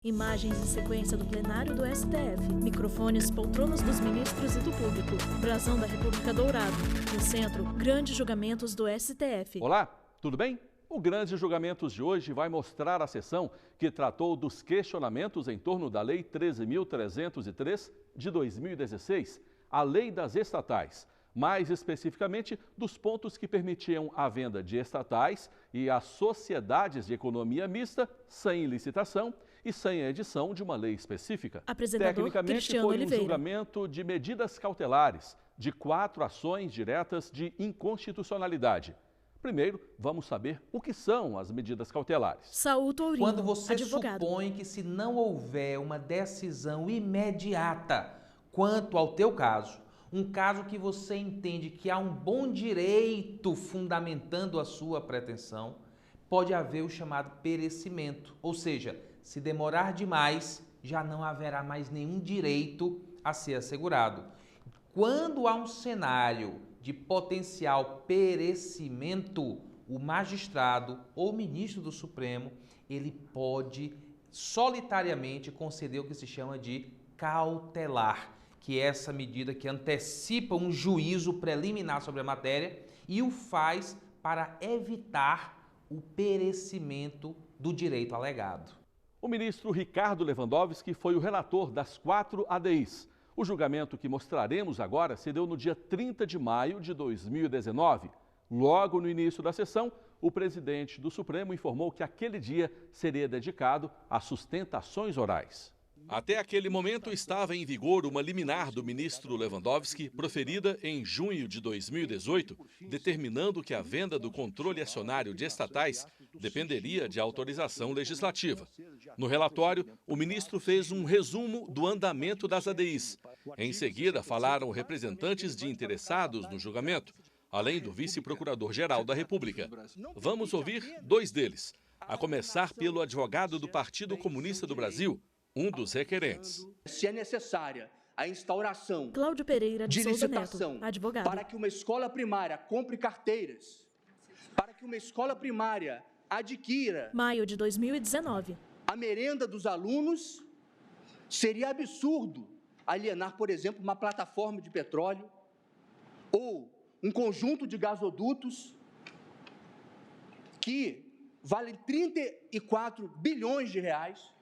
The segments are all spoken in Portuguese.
Imagens em sequência do plenário do STF, microfones, poltronas dos ministros e do público, brasão da República dourado. No centro, grandes julgamentos do STF. Olá, tudo bem? O Grandes Julgamentos de hoje vai mostrar a sessão que tratou dos questionamentos em torno da Lei 13.303 de 2016, a Lei das Estatais. Mais especificamente, dos pontos que permitiam a venda de estatais e as sociedades de economia mista sem licitação e sem a edição de uma lei específica. Apresentador Tecnicamente, Cristiano foi Oliveira. Julgamento de medidas cautelares de 4 ações diretas de inconstitucionalidade. Primeiro, vamos saber o que são as medidas cautelares. Saul Tourinho, Quando você advogado. supõe que se não houver uma decisão imediata quanto ao teu caso, um caso que você entende que há um bom direito fundamentando a sua pretensão, pode haver o chamado perecimento, ou seja, se demorar demais, já não haverá mais nenhum direito a ser assegurado. Quando há um cenário de potencial perecimento, o magistrado ou ministro do Supremo, ele pode solitariamente conceder o que se chama de cautelar, que é essa medida que antecipa um juízo preliminar sobre a matéria e o faz para evitar o perecimento do direito alegado. O ministro Ricardo Lewandowski foi o relator das 4 ADIs. O julgamento que mostraremos agora se deu no dia 30 de maio de 2019. Logo no início da sessão, o presidente do Supremo informou que aquele dia seria dedicado a sustentações orais. Até aquele momento estava em vigor uma liminar do ministro Lewandowski, proferida em junho de 2018, determinando que a venda do controle acionário de estatais dependeria de autorização legislativa. No relatório, o ministro fez um resumo do andamento das ADIs. Em seguida, falaram representantes de interessados no julgamento, além do vice-procurador-geral da República. Vamos ouvir 2 deles, a começar pelo advogado do Partido Comunista do Brasil, um dos requerentes. Se é necessária a instauração Cláudio Pereira de Souza licitação Neto, advogado. para que uma escola primária compre carteiras, para que uma escola primária adquira Maio de 2019. a merenda dos alunos, seria absurdo alienar, por exemplo, uma plataforma de petróleo ou um conjunto de gasodutos que valem 34 bilhões de reais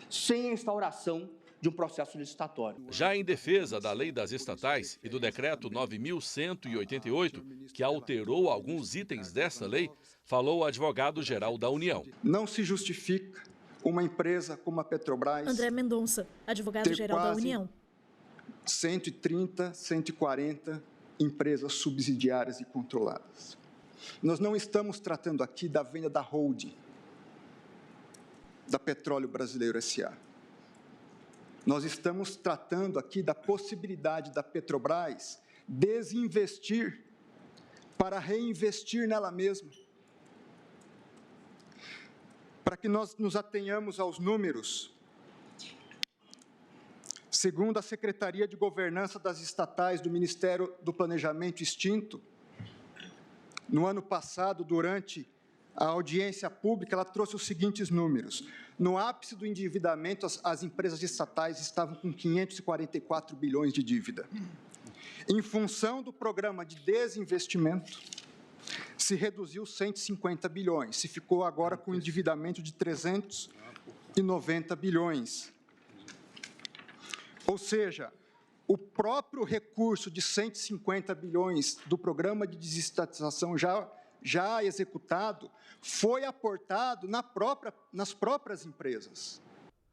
sem a instauração de um processo licitatório. Já em defesa da Lei das Estatais e do Decreto 9.188, que alterou alguns itens dessa lei, falou o advogado-geral da União. Não se justifica uma empresa como a Petrobras André Mendonça, advogado-geral da União. 130, 140 empresas subsidiárias e controladas. Nós não estamos tratando aqui da venda da holding, da Petróleo Brasileiro S.A. Nós estamos tratando aqui da possibilidade da Petrobras desinvestir para reinvestir nela mesma. Para que nós nos atenhamos aos números, segundo a Secretaria de Governança das Estatais do Ministério do Planejamento extinto, no ano passado, durante a audiência pública, ela trouxe os seguintes números. No ápice do endividamento, as empresas estatais estavam com 544 bilhões de dívida. Em função do programa de desinvestimento, se reduziu 150 bilhões, se ficou agora com endividamento de 390 bilhões. Ou seja, o próprio recurso de 150 bilhões do programa de desestatização já executado, foi aportado nas próprias empresas.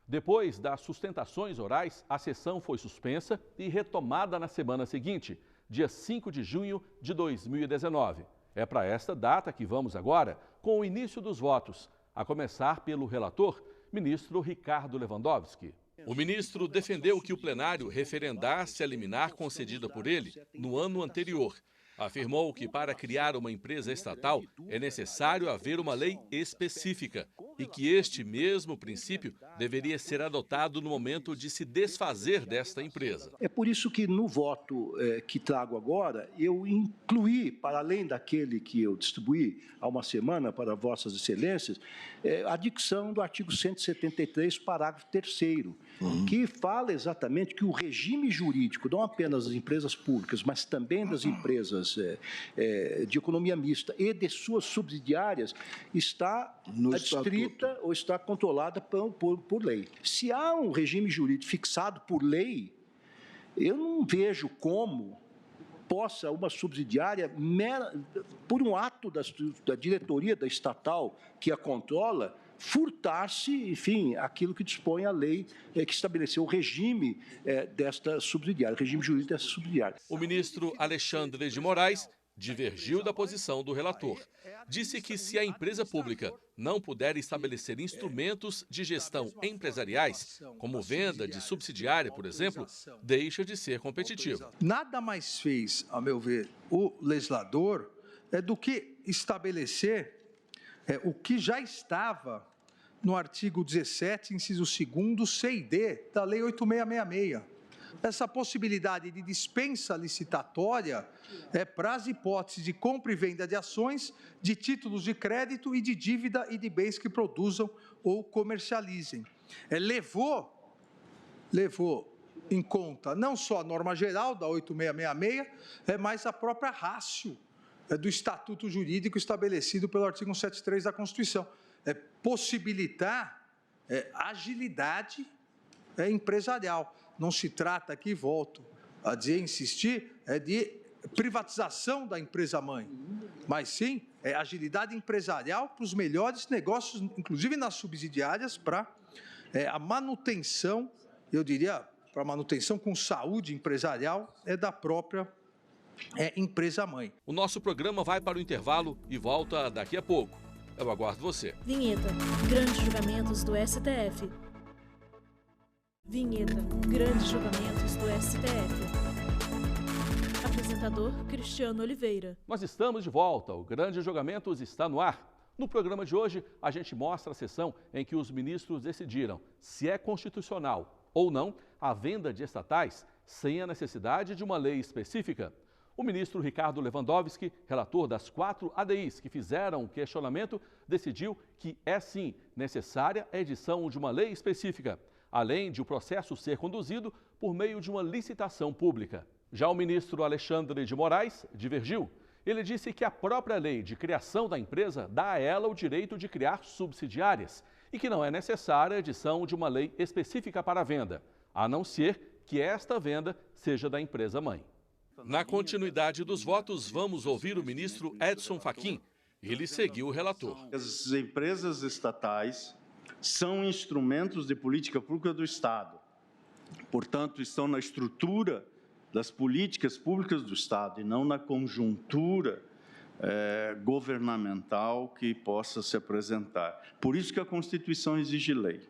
Depois das sustentações orais, a sessão foi suspensa e retomada na semana seguinte, dia 5 de junho de 2019. É para esta data que vamos agora com o início dos votos, a começar pelo relator, ministro Ricardo Lewandowski. O ministro defendeu que o plenário referendasse a liminar concedida por ele no ano anterior. Afirmou que para criar uma empresa estatal é necessário haver uma lei específica e que este mesmo princípio deveria ser adotado no momento de se desfazer desta empresa. É por isso que no voto que trago agora, eu incluí, para além daquele que eu distribuí há uma semana para Vossas Excelências, a dicção do artigo 173, parágrafo 3º, que fala exatamente que o regime jurídico, não apenas das empresas públicas, mas também das empresas de economia mista e de suas subsidiárias, está adstrita ou está controlada por lei. Se há um regime jurídico fixado por lei, eu não vejo como possa uma subsidiária, por um ato da diretoria da estatal que a controla, furtar-se, enfim, aquilo que dispõe a lei que estabeleceu o regime desta subsidiária, o regime jurídico dessa subsidiária. O ministro Alexandre de Moraes divergiu da posição do relator. Disse que se a empresa pública não puder estabelecer instrumentos de gestão empresariais, como venda de subsidiária, por exemplo, deixa de ser competitiva. Nada mais fez, a meu ver, o legislador do que estabelecer o que já estava no artigo 17, inciso 2º, C e D, da Lei 8666. Essa possibilidade de dispensa licitatória para as hipóteses de compra e venda de ações, de títulos de crédito e de dívida e de bens que produzam ou comercializem. Levou em conta não só a norma geral da 8666, mas a própria ratio do estatuto jurídico estabelecido pelo artigo 173 da Constituição. Possibilitar agilidade empresarial. Não se trata aqui, volto a dizer, insistir, de privatização da empresa-mãe, mas sim agilidade empresarial para os melhores negócios, inclusive nas subsidiárias, para a manutenção, eu diria, para a manutenção com saúde empresarial da própria empresa-mãe. O nosso programa vai para o intervalo e volta daqui a pouco. Eu aguardo você. Vinheta. Grandes julgamentos do STF. Vinheta. Grandes julgamentos do STF. Apresentador Cristiano Oliveira. Nós estamos de volta. O Grandes Julgamentos está no ar. No programa de hoje, a gente mostra a sessão em que os ministros decidiram se é constitucional ou não a venda de estatais sem a necessidade de uma lei específica. O ministro Ricardo Lewandowski, relator das 4 ADIs que fizeram o questionamento, decidiu que é sim necessária a edição de uma lei específica, além de o processo ser conduzido por meio de uma licitação pública. Já o ministro Alexandre de Moraes divergiu. Ele disse que a própria lei de criação da empresa dá a ela o direito de criar subsidiárias e que não é necessária a edição de uma lei específica para a venda, a não ser que esta venda seja da empresa-mãe. Na continuidade dos votos, vamos ouvir o ministro Edson Fachin. Ele seguiu o relator. As empresas estatais são instrumentos de política pública do Estado. Portanto, estão na estrutura das políticas públicas do Estado e não na conjuntura governamental que possa se apresentar. Por isso que a Constituição exige lei.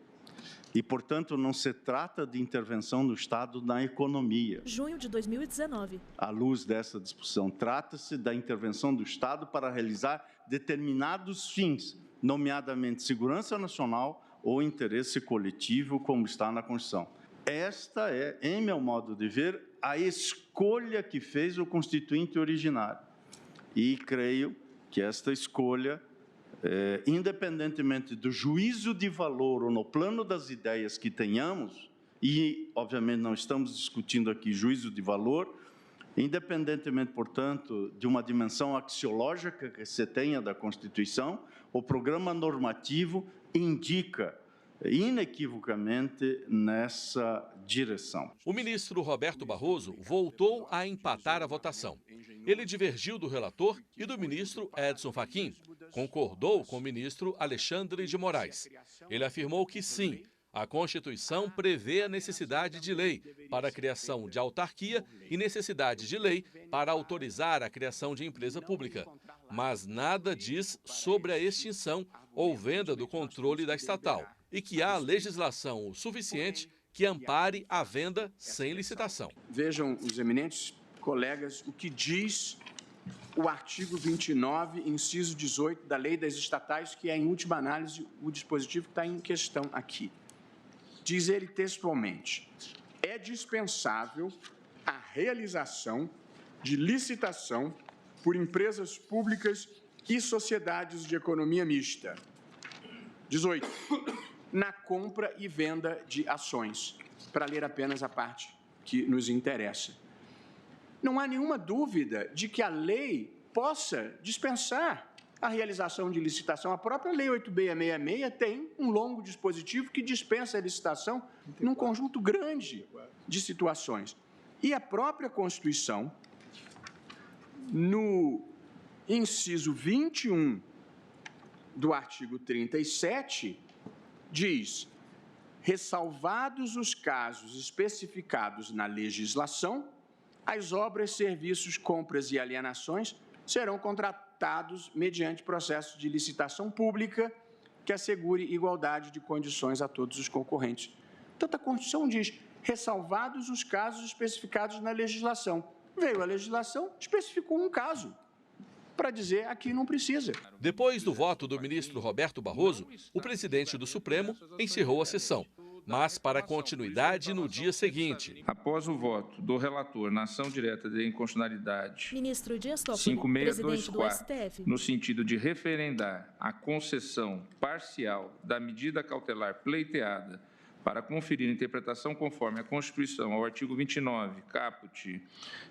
E, portanto, não se trata de intervenção do Estado na economia. Junho de 2019. À luz dessa discussão, trata-se da intervenção do Estado para realizar determinados fins, nomeadamente segurança nacional ou interesse coletivo, como está na Constituição. Esta é, em meu modo de ver, a escolha que fez o Constituinte originário. E creio que esta escolha, independentemente do juízo de valor ou no plano das ideias que tenhamos, e, obviamente, não estamos discutindo aqui juízo de valor, independentemente, portanto, de uma dimensão axiológica que se tenha da Constituição, o programa normativo indica inequivocamente nessa direção. O ministro Roberto Barroso voltou a empatar a votação. Ele divergiu do relator e do ministro Edson Fachin. Concordou com o ministro Alexandre de Moraes. Ele afirmou que sim, a Constituição prevê a necessidade de lei para a criação de autarquia e necessidade de lei para autorizar a criação de empresa pública, mas nada diz sobre a extinção ou venda do controle da estatal e que há legislação o suficiente que ampare a venda sem licitação. Vejam os eminentes colegas o que diz o artigo 29, inciso 18 da Lei das Estatais, que é, em última análise, o dispositivo que está em questão aqui. Diz ele textualmente: é dispensável a realização de licitação por empresas públicas e sociedades de economia mista. 18. Na compra e venda de ações, para ler apenas a parte que nos interessa. Não há nenhuma dúvida de que a lei possa dispensar a realização de licitação. A própria Lei 8666 tem um longo dispositivo que dispensa a licitação num conjunto grande de situações. E a própria Constituição, no inciso 21 do artigo 37, diz: ressalvados os casos especificados na legislação, as obras, serviços, compras e alienações serão contratados mediante processo de licitação pública que assegure igualdade de condições a todos os concorrentes. Portanto, a Constituição diz: ressalvados os casos especificados na legislação. Veio a legislação, especificou um caso para dizer aqui não precisa. Depois do voto do ministro Roberto Barroso, o presidente do Supremo encerrou a sessão, mas para continuidade no dia seguinte. Após o voto do relator na ação direta de inconstitucionalidade Ministro Dias Toffoli, presidente do STF, no sentido de referendar a concessão parcial da medida cautelar pleiteada para conferir interpretação conforme a Constituição ao artigo 29, caput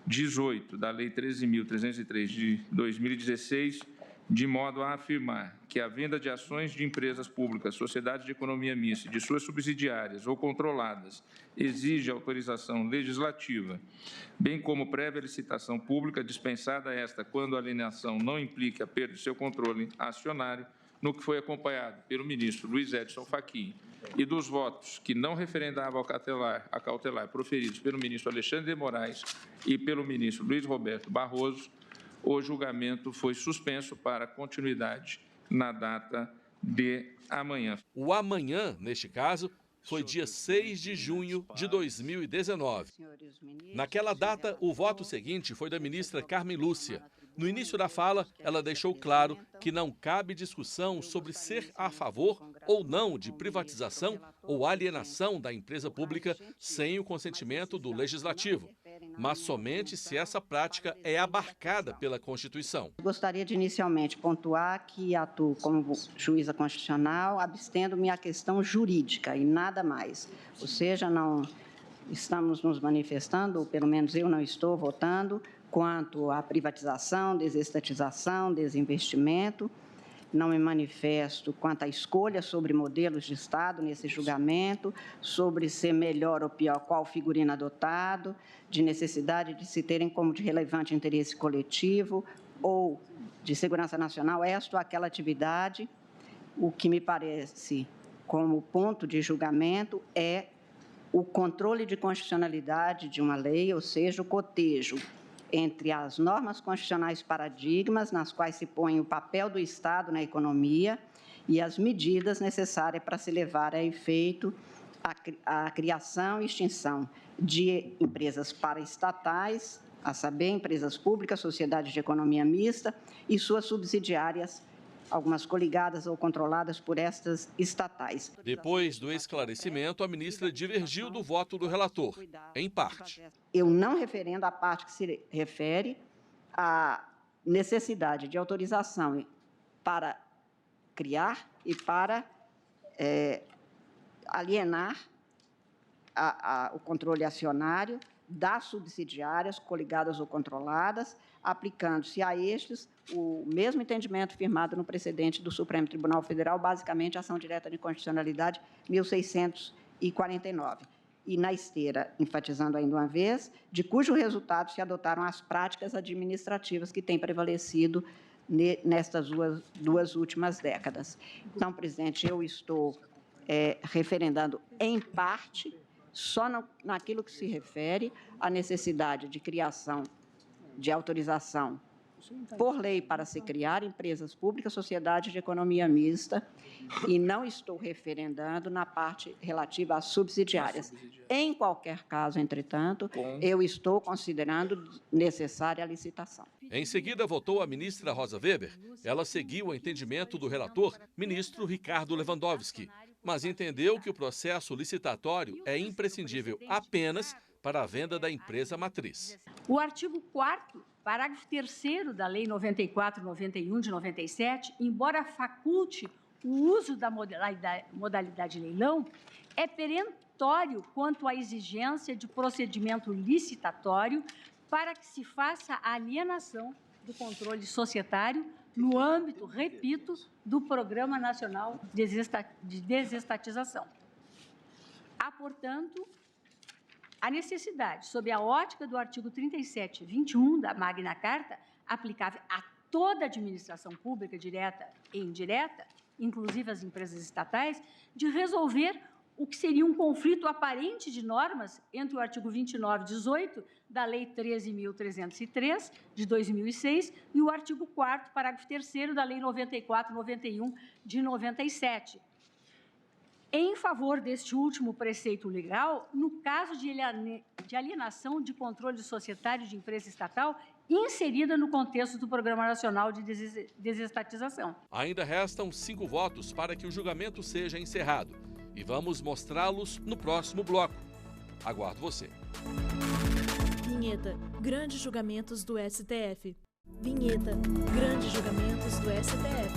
18 da Lei 13.303 de 2016, de modo a afirmar que a venda de ações de empresas públicas, sociedades de economia mista e de suas subsidiárias ou controladas exige autorização legislativa, bem como prévia licitação pública, dispensada esta quando a alienação não implique a perda de seu controle acionário, no que foi acompanhado pelo ministro Luiz Edson Fachin e dos votos que não referendavam a cautelar proferidos pelo ministro Alexandre de Moraes e pelo ministro Luiz Roberto Barroso, o julgamento foi suspenso para continuidade na data de amanhã. O amanhã, neste caso, foi dia 6 de junho de 2019. Naquela data, o voto seguinte foi da ministra Carmen Lúcia. No início da fala, ela deixou claro que não cabe discussão sobre ser a favor ou não de privatização ou alienação da empresa pública sem o consentimento do Legislativo, mas somente se essa prática é abarcada pela Constituição. Gostaria de inicialmente pontuar que atuo como juíza constitucional, abstendo-me à questão jurídica e nada mais. Ou seja, não estamos nos manifestando, ou pelo menos eu não estou votando, quanto à privatização, desestatização, desinvestimento. Não me manifesto quanto à escolha sobre modelos de Estado nesse julgamento, sobre ser melhor ou pior qual figurino adotado, de necessidade de se terem como de relevante interesse coletivo ou de segurança nacional esta ou aquela atividade. O que me parece como ponto de julgamento é o controle de constitucionalidade de uma lei, ou seja, o cotejo entre as normas constitucionais paradigmas, nas quais se põe o papel do Estado na economia, e as medidas necessárias para se levar a efeito a criação e extinção de empresas paraestatais, a saber, empresas públicas, sociedades de economia mista e suas subsidiárias, algumas coligadas ou controladas por estas estatais. Depois do esclarecimento, a ministra divergiu do voto do relator, em parte. Eu não referendo a parte que se refere à necessidade de autorização para criar e para alienar o controle acionário das subsidiárias, coligadas ou controladas, aplicando-se a estes o mesmo entendimento firmado no precedente do Supremo Tribunal Federal, basicamente a ação direta de constitucionalidade 1649. E na esteira, enfatizando ainda uma vez, de cujo resultado se adotaram as práticas administrativas que têm prevalecido nestas duas últimas décadas. Então, presidente, eu estou referendando em parte, só naquilo que se refere à necessidade de criação, de autorização por lei, para se criar empresas públicas, sociedade de economia mista, e não estou referendando na parte relativa às subsidiárias. Em qualquer caso, entretanto, eu estou considerando necessária a licitação. Em seguida, votou a ministra Rosa Weber. Ela seguiu o entendimento do relator, ministro Ricardo Lewandowski, mas entendeu que o processo licitatório é imprescindível apenas para a venda da empresa matriz. O artigo 4º, parágrafo 3º da Lei 94/91 de 97, embora faculte o uso da modalidade leilão, é perentório quanto à exigência de procedimento licitatório para que se faça a alienação do controle societário no âmbito, repito, do Programa Nacional de Desestatização. Há, portanto, a necessidade, sob a ótica do artigo 37(21) da Magna Carta, aplicável a toda a administração pública, direta e indireta, inclusive as empresas estatais, de resolver o que seria um conflito aparente de normas entre o artigo 29(18) da Lei 13.303, de 2006, e o artigo 4º, parágrafo 3º da Lei 94/91, de 97. Em favor deste último preceito legal, no caso de alienação de controle societário de empresa estatal inserida no contexto do Programa Nacional de Desestatização. Ainda restam 5 votos para que o julgamento seja encerrado. E vamos mostrá-los no próximo bloco. Aguardo você. Vinheta: Grandes julgamentos do STF. Vinheta: Grandes julgamentos do STF.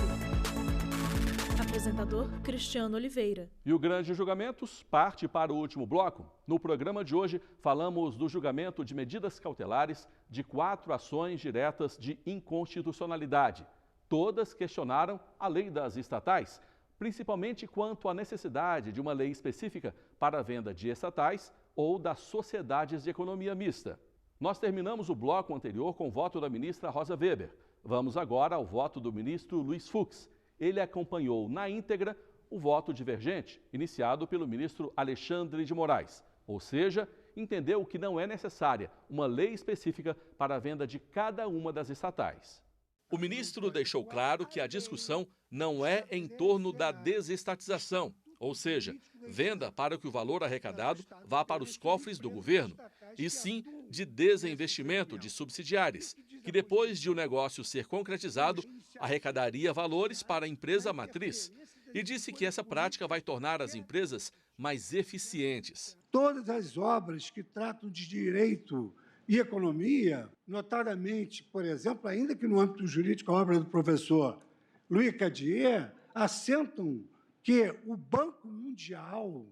Apresentador Cristiano Oliveira. E o Grandes Julgamentos parte para o último bloco. No programa de hoje, falamos do julgamento de medidas cautelares de 4 ações diretas de inconstitucionalidade. Todas questionaram a lei das estatais, principalmente quanto à necessidade de uma lei específica para a venda de estatais ou das sociedades de economia mista. Nós terminamos o bloco anterior com o voto da ministra Rosa Weber. Vamos agora ao voto do ministro Luiz Fux. Ele acompanhou na íntegra o voto divergente, iniciado pelo ministro Alexandre de Moraes, ou seja, entendeu que não é necessária uma lei específica para a venda de cada uma das estatais. O ministro deixou claro que a discussão não é em torno da desestatização, ou seja, venda para que o valor arrecadado vá para os cofres do governo, e sim de desinvestimento de subsidiárias, que depois de o negócio ser concretizado, arrecadaria valores para a empresa matriz, e disse que essa prática vai tornar as empresas mais eficientes. Todas as obras que tratam de direito e economia, notadamente, por exemplo, ainda que no âmbito jurídico, a obra do professor Louis Cadier, assentam que o Banco Mundial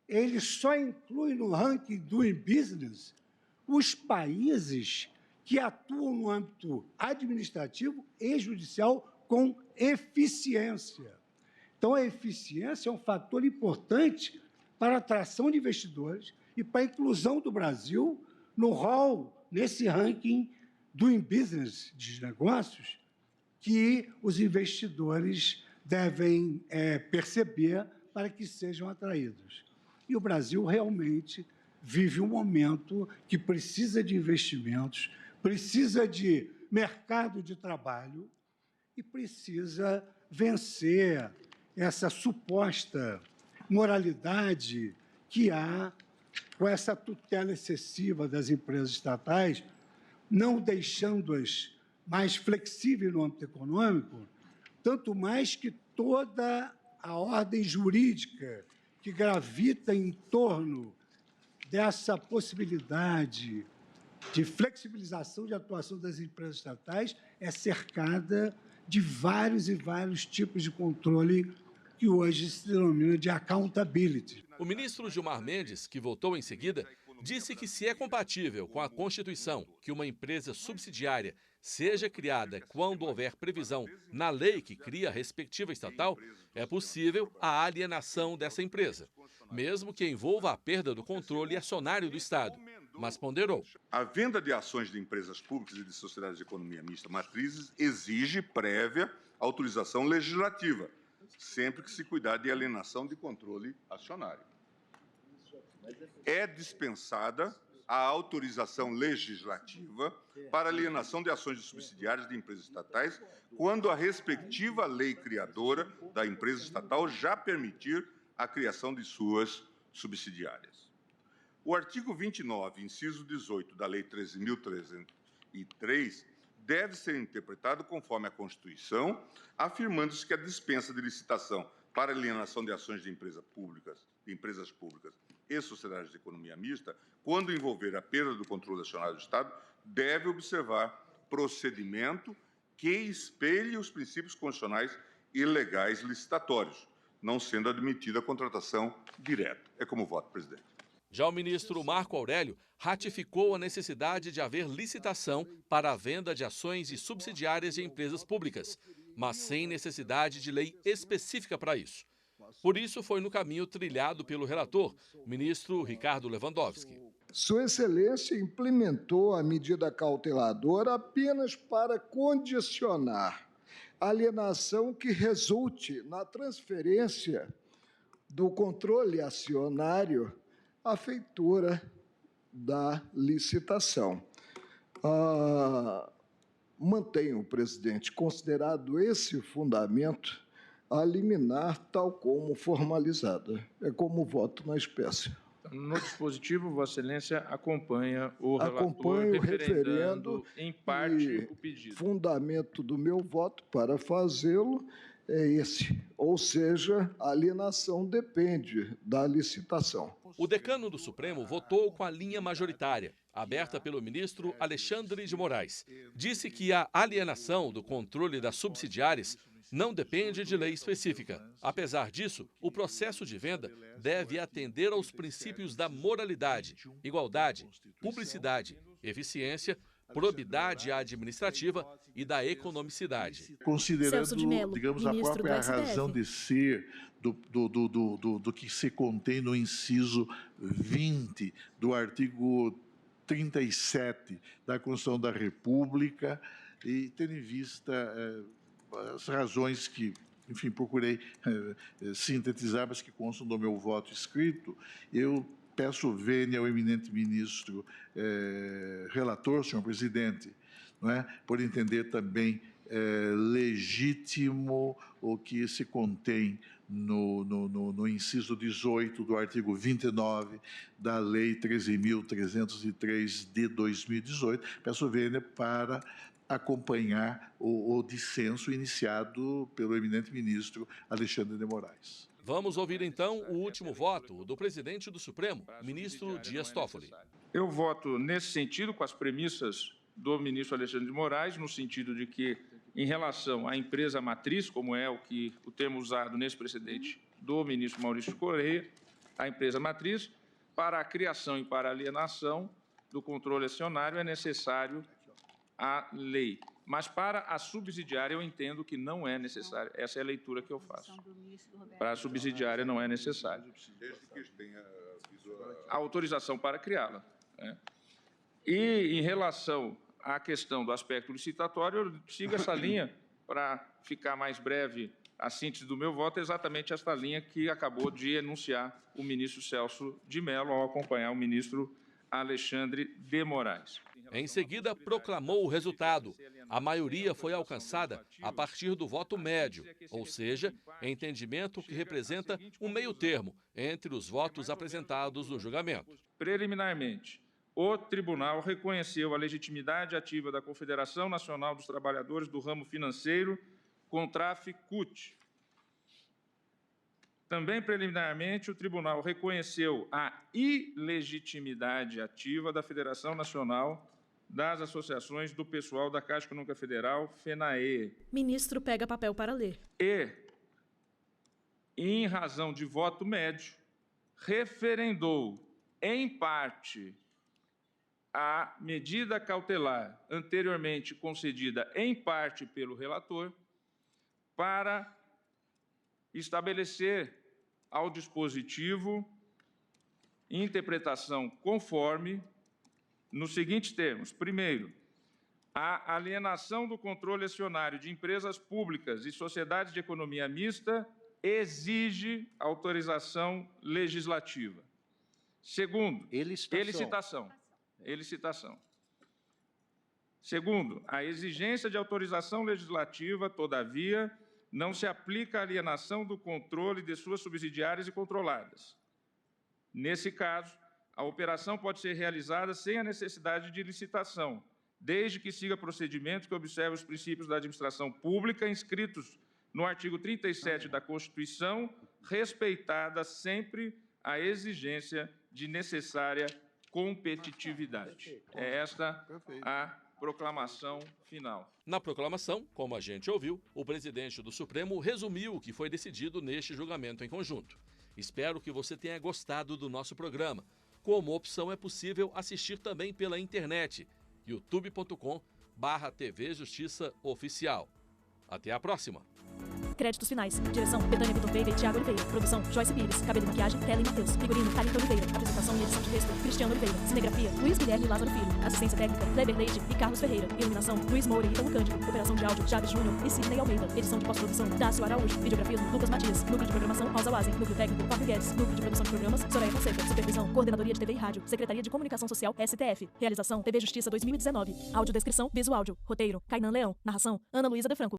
ele só inclui no ranking Doing Business os países que atuam no âmbito administrativo e judicial com eficiência. Então, a eficiência é um fator importante para a atração de investidores e para a inclusão do Brasil no rol, nesse ranking Doing Business de negócios, que os investidores devem perceber para que sejam atraídos. E o Brasil realmente vive um momento que precisa de investimentos, precisa de mercado de trabalho e precisa vencer essa suposta moralidade que há com essa tutela excessiva das empresas estatais, não deixando-as mais flexíveis no âmbito econômico, tanto mais que toda a ordem jurídica que gravita em torno dessa possibilidade de flexibilização de atuação das empresas estatais é cercada de vários e vários tipos de controle que hoje se denomina de accountability. O ministro Gilmar Mendes, que votou em seguida, disse que se é compatível com a Constituição que uma empresa subsidiária seja criada quando houver previsão na lei que cria a respectiva estatal, é possível a alienação dessa empresa, mesmo que envolva a perda do controle acionário do Estado. Mas ponderou. A venda de ações de empresas públicas e de sociedades de economia mista matrizes exige prévia autorização legislativa, sempre que se cuidar de alienação de controle acionário. É dispensada a autorização legislativa para alienação de ações de subsidiárias de empresas estatais, quando a respectiva lei criadora da empresa estatal já permitir a criação de suas subsidiárias. O artigo 29, inciso 18 da Lei 13.303, deve ser interpretado conforme a Constituição, afirmando-se que a dispensa de licitação para alienação de ações de empresas públicas e sociedades de economia mista, quando envolver a perda do controle acionário do Estado, deve observar procedimento que espelhe os princípios constitucionais e legais licitatórios, não sendo admitida a contratação direta. É como voto, presidente. Já o ministro Marco Aurélio ratificou a necessidade de haver licitação para a venda de ações e subsidiárias de empresas públicas, mas sem necessidade de lei específica para isso. Por isso, foi no caminho trilhado pelo relator, ministro Ricardo Lewandowski. Sua Excelência implementou a medida cauteladora apenas para condicionar a alienação que resulte na transferência do controle acionário à feitura da licitação. Mantenho, presidente, considerado esse fundamento a liminar tal como formalizada. É como voto na espécie. No dispositivo, Vossa Excelência acompanha o relator Acompanho o referendo em parte o pedido. Fundamento do meu voto para fazê-lo é esse, ou seja, a alienação depende da licitação. O decano do Supremo votou com a linha majoritária, aberta pelo ministro Alexandre de Moraes. Disse que a alienação do controle das subsidiárias não depende de lei específica. Apesar disso, o processo de venda deve atender aos princípios da moralidade, igualdade, publicidade, eficiência, probidade administrativa e da economicidade. Considerando, digamos, a própria razão de ser do que se contém no inciso 20 do artigo 37 da Constituição da República e tendo em vista as razões que, enfim, procurei sintetizar, mas que constam do meu voto escrito, eu peço vênia ao eminente ministro relator, senhor presidente, não é? Por entender também legítimo o que se contém no inciso 18 do artigo 29 da Lei 13.303 de 2018. Peço vênia para acompanhar o dissenso iniciado pelo eminente ministro Alexandre de Moraes. Vamos ouvir, então, o último voto do presidente do Supremo, ministro Dias Toffoli. Eu voto nesse sentido, com as premissas do ministro Alexandre de Moraes, no sentido de que, em relação à empresa matriz, como é o termo usado nesse precedente do ministro Maurício Correia, a empresa matriz, para a criação e para a alienação do controle acionário é necessário a lei. Mas para a subsidiária eu entendo que não é necessário. Essa é a leitura que eu faço. Para a subsidiária não é necessário. A autorização para criá-la. Né? E em relação à questão do aspecto licitatório, eu sigo essa linha para ficar mais breve a síntese do meu voto, é exatamente esta linha que acabou de enunciar o ministro Celso de Mello ao acompanhar o ministro Alexandre de Moraes. Em seguida, proclamou o resultado. A maioria foi alcançada a partir do voto médio, ou seja, entendimento que representa um meio termo entre os votos apresentados no julgamento. Preliminarmente, o tribunal reconheceu a legitimidade ativa da Confederação Nacional dos Trabalhadores do Ramo Financeiro, Contraf-CUT. Também preliminarmente, o tribunal reconheceu a ilegitimidade ativa da Federação Nacional das Associações do Pessoal da Caixa Econômica Federal, FENAE. Ministro pega papel para ler. E, em razão de voto médio, referendou, em parte, a medida cautelar anteriormente concedida, em parte, pelo relator, para estabelecer ao dispositivo interpretação conforme nos seguintes termos. Primeiro, a alienação do controle acionário de empresas públicas e sociedades de economia mista exige autorização legislativa. Segundo, licitação. e licitação. Segundo, a exigência de autorização legislativa, todavia, não se aplica à alienação do controle de suas subsidiárias e controladas. Nesse caso, a operação pode ser realizada sem a necessidade de licitação, desde que siga procedimentos que observem os princípios da administração pública inscritos no artigo 37 da Constituição, respeitada sempre a exigência de necessária competitividade. É esta a proclamação final. Na proclamação, como a gente ouviu, o presidente do Supremo resumiu o que foi decidido neste julgamento em conjunto. Espero que você tenha gostado do nosso programa. Como opção, é possível assistir também pela internet, youtube.com/TV Justiça Oficial. Até a próxima! Créditos finais. Direção: Betânia Vitor Veiga e Thiago Oliveira. Produção: Joyce Pires. Cabelo e maquiagem: Tela e Matheus. Figurino: Thalita Oliveira. Apresentação e edição de texto: Cristiano Oliveira. Cinegrafia: Luiz Guilherme Lázaro Filho. Assistência técnica: Kleber Leite e Carlos Ferreira. Iluminação: Luiz Moura e Ítalo Cândido. Operação de áudio: Chaves Júnior e Sidney Almeida. Edição de pós-produção: Dácio Araújo. Videografia: Lucas Matias. Núcleo de programação: Rosa Wazen. Núcleo técnico: Fábio Guedes. Núcleo de produção de programas: Soraya Fonseca. Supervisão: Coordenadoria de TV e Rádio. Secretaria de Comunicação Social, STF. Realização: TV Justiça 2019. Audiodescrição: Visuáudio. Roteiro: Kainan Leão. Narração: Ana Luísa de Franco.